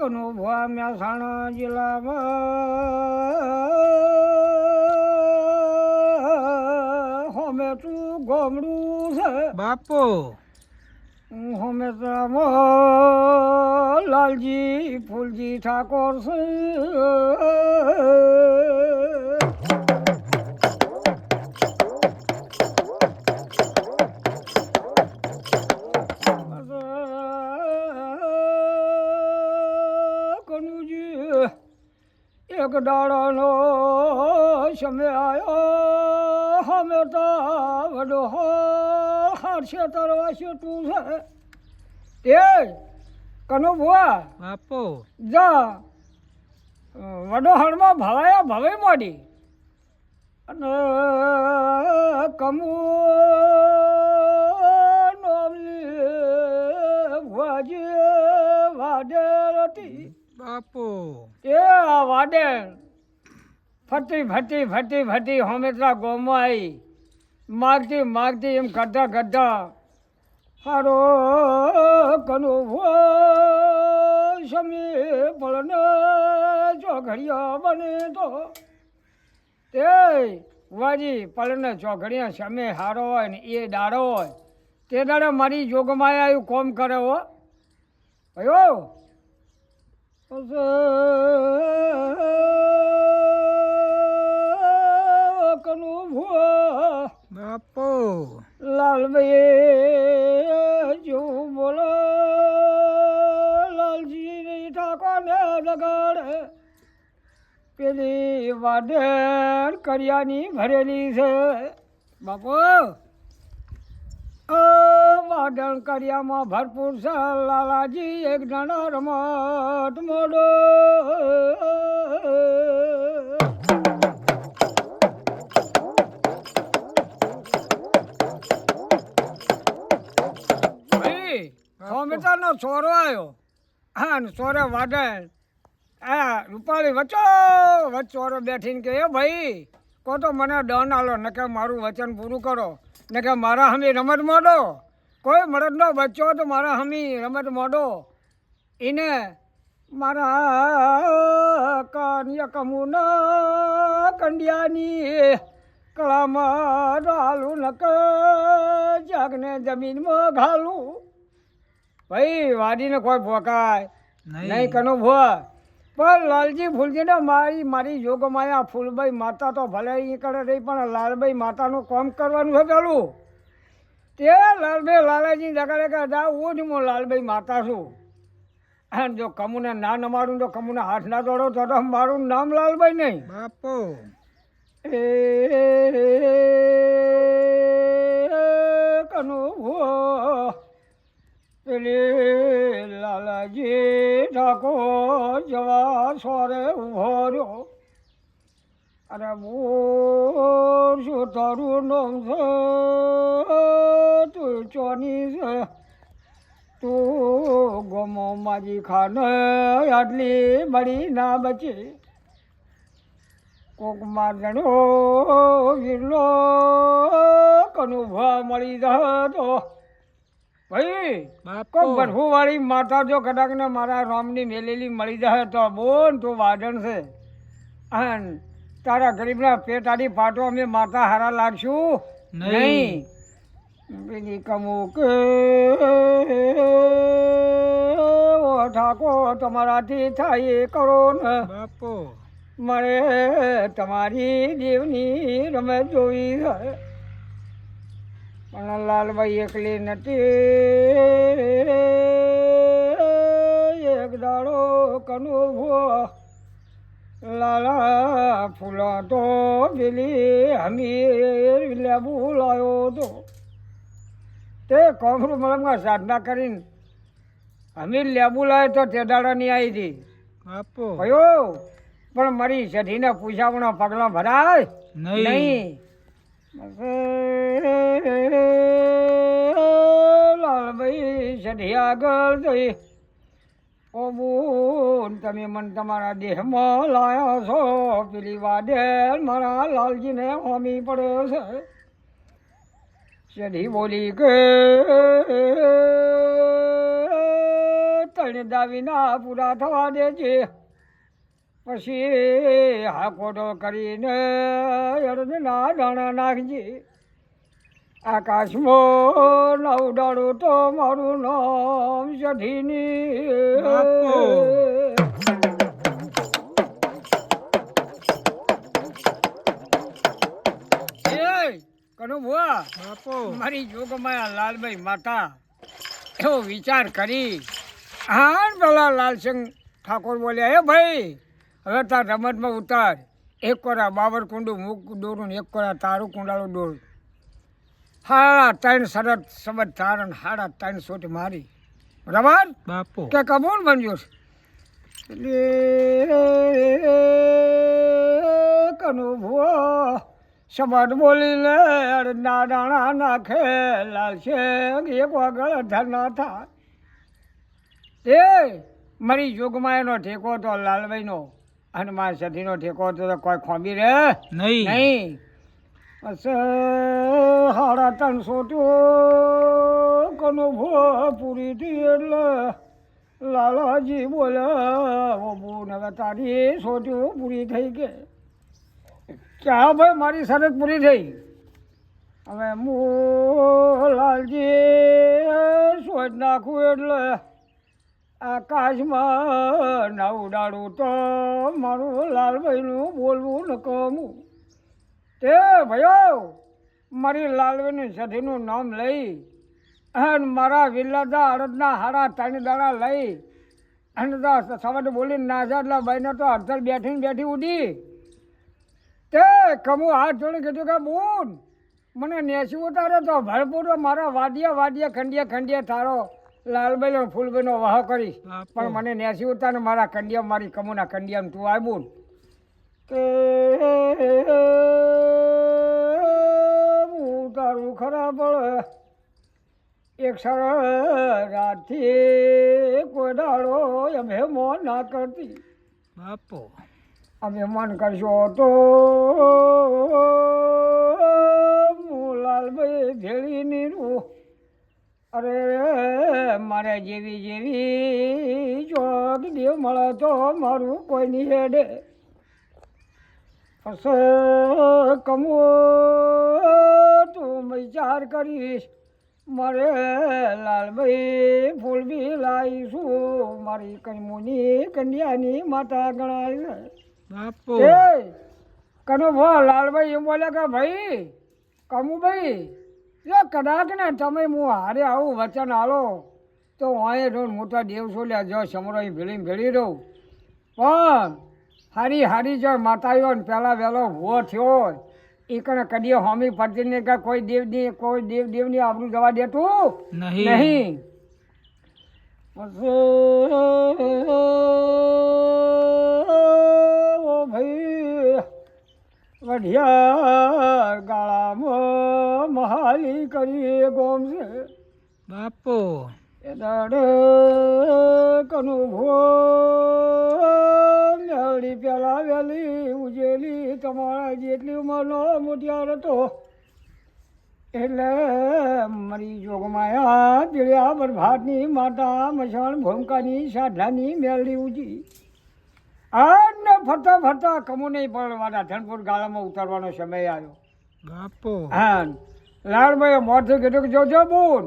કનો ભુવા મહેસાણા જિલ્લામાં હોમે તું ગોમડું છે બાપો. હોમે લાલજી ફૂલજી ઠાકોર છે. એક દાડાનો સમય આવ્યો અમે તો વડો હારશે તરવાશે તું છે તે કનો ભુવા બાપો. જા વડો હળમાં ભવાયા ભવે મોડી અને કમુ ભુવાજી વાડેર હતી બાપો. એ આ વાડેર ફટી ફટી ફટી ફટી હોમેત્રા ગોમાં આવી માગતી માગતી એમ ગઢા ગઢા હારો કનો સમી પડને ચોઘડિયા બને તો તે વાજી પડને ચોઘડિયા સમે હારો હોય ને એ દાડો હોય તે દાડે મારી જોગમાં આવ્યું કોમ કરે હો ભયો કનુ ભુવા બાપો. લાલભાઈ જો બોલો લાલજી ઠાકોર ને લગાડે પેલી વાઢેર કરિયાની ભરેલી છે બાપો. વાઢણ કરિયામાં ભરપૂર છે લાલાજી એક જણા રમત મોડો. હોમેતાનો છોરો આવ્યો હા ને છોરે વાઢેણ આ રૂપાળી વચ્ચો વચ્ચ છોરો બેઠીને કે એ ભાઈ કો તો મને દન આલો ને કે મારું વચન પૂરું કરો ને કે મારા હમી રમત મોડો કોઈ મળદનો બચ્ચો તો મારા હમી રમત મોડો એને મારા કન્યા કમુના કંડિયાની કળામાં ડાલું નક જાગને જમીનમાં ઘાલું ભાઈ વાડીને કોઈ ભોકાય નહીં કનો ભુવા પણ લાલજી ફૂલજીને મારી જોગમાયા ફૂલભાઈ માતા તો ભલે એ કરે રહી પણ લાલભાઈ માતાનું કામ કરવાનું છે પેલું તે લાલભાઈ લાલાજી જગાડે કે જા હું જ હું લાલભાઈ માતા છું અને જો કમુને ના નમાડું તો કમુને હાથ ના દોડો તો મારું નામ લાલભાઈ નહીં બાપો. એ કનો ભુવા પેલી લાલાજી ઠાકોર જવા સોરે ઉભો રહ્યો અરે બોર શું તારું નામ છે તું ચોની છે તું ગમો માજી ખાને આટલી બળી ના બચી કોક મારણો વિરલો કનુભા મળી જતો ભાઈ કોઈ બરફું વાળી માતા જો કદાચ ને મારા રામની મેલેલી મળી જાય તો બોલ તું વાદણ છે અને તારા ગરીબના પેટ આડી પાટો અમે માતા હારા લાગશું નહીં પેલી કમુ કે ઓ ઠાકોર તમારાથી થાય એ કરો ને બાપો. મારે તમારી દેવની રમત જોઈ છે પણ લાલભાઈ એકલી નથી એક દાડો કનો ભુવા લાલા ફૂલા તો પેલી હમી લેબુ લાવ્યો હતો તે કોંગરું મલમમાં સાધના કરીને હમી લેબુ લાવ્યો તો તે દાડા નહીં આવી હતી બાપો. કયો પણ મારી સઢીને પૂછાવણા પગલાં ભરાય નહીં લાલભાઈ સઢી આગળ જઈ ઓ બોન તમે મને તમારા દેહમાં લાયા છો પેલી વાડેલ મારા લાલજીને હોમી પડ્યો છે સઢી બોલી કે તણે દાવીના પૂરા થવા દેજે. પછી હાકોડો કરીને અડદના દાણા નાખજે. આકાશમાં નવ દાડો તો મારું નામ સધીની. બાપુ. કનુ ભુવા, બાપુ. મારી જોગમાયા લાલભાઈ માતા એવો વિચાર કરી. હા પેલા લાલસિંહ ઠાકોર બોલ્યા, હે ભાઈ હવે તાર રમતમાં ઉતાર. એક કોરા બાબર કુંડું મૂક દોરું ને એક કોરા તારું કુંડાળું દોરું. 3.5 શરત સબત તારણ 3.5 સોટી મારી. બરાબર બાપુ. કે કબૂલ બન્યો છે. એટલે કનુ ભુવા શબ્દ બોલીને અડદના દાણા નાખે. લાલસિંહ એક વાગળ અઢાર ના થાય. એ મારી જોગમાયાનો ઠેકો તો લાલભાઈનો અને મારા સધીનો ઠેકો તો કોઈ ખોંબી રે નહીં. નહીં. બસ 3.5 તો કનો ભો પૂરી થઈ એટલે લાલાજી બોલ્યા, ઓ બોન હવે તારી સોટીઓ પૂરી થઈ ગઈ. ક્યાં ભાઈ મારી શરત પૂરી થઈ. હવે હું લાલજી સોચ નાખું એટલે આકાશમાં ના ઉડાડું તો મારું લાલભાઈનું બોલવું ન કમું. તે ભાઈઓ મારી લાલભાઈની સધીનું નામ લઈ અને મારા વિલાદા અડદના 3.5 દાડા લઈ અને સવારે બોલીને નાજા એટલે ભાઈને તો અડધર બેઠી ઉડી. તે કમું હાથ જોડે કીધું કે બોન મને નેસી ઉતારે તો ભરપૂર મારા વાડિયા ખંડિયા તારો લાલભાઈનો ફૂલભાઈનો વાહ કરીશ. પણ મને નેસી ઉતારે મારા કંડિયા મારી કમુના કંડિયામાં તું આવ્યું કે હું તારું ખરાબ એક સર રાતથી કોઈ દાડો અમે મોન ના કરતી. બાપુ. અમે મન કરશો તો હું લાલભાઈ ભેળી નીરું. અરે મારે જેવી જોગ દેવ મળે તો મારું કોઈ નહીં હેડે. કમો તું વિચાર કરીશ. મારે લાલભાઈ ફૂલ બી લાવીશું. મારી કમુની કન્યાની માતા ગણાય છે. બાપુ. એ કનો ભો લાલભાઈ એમ બોલ્યા કે ભાઈ કમુભાઈ જો કદાચ ને તમે હું હારે આવું વચન આલો તો અહીં રહું મોટા દેવ છોલ્યા જો સમરો ભેળી રહું. પણ હારી જો માતાઓ ને પહેલાં વહેલો ભૂવો થયો એ કણે કદી હોમી પડતી ને કે કોઈ દેવની આબરૂ જવા દેતું નહીં. ઓ ભાઈ વઢિયા ગાળામાં મહાલી કરી ગોમ છે. બાપુ. એ દાડે કનુ ભો મેળી પેલા વેલી ઉજેલી તમારા જેટલી ઉંમરનો મોટિયાર હતો. એટલે મારી જોગમાયા પીળ્યા બરભાતની માતા મસાણ ભૂમકાની સાધનાની મેળવી ઉજી. અને ફરતા કમુ નહીં પડવાના ધનપુર ગાળામાં ઉતારવાનો સમય આવ્યો. બાપુ. હા લાલભાઈ મોઢે કીધું કે જોજો બોન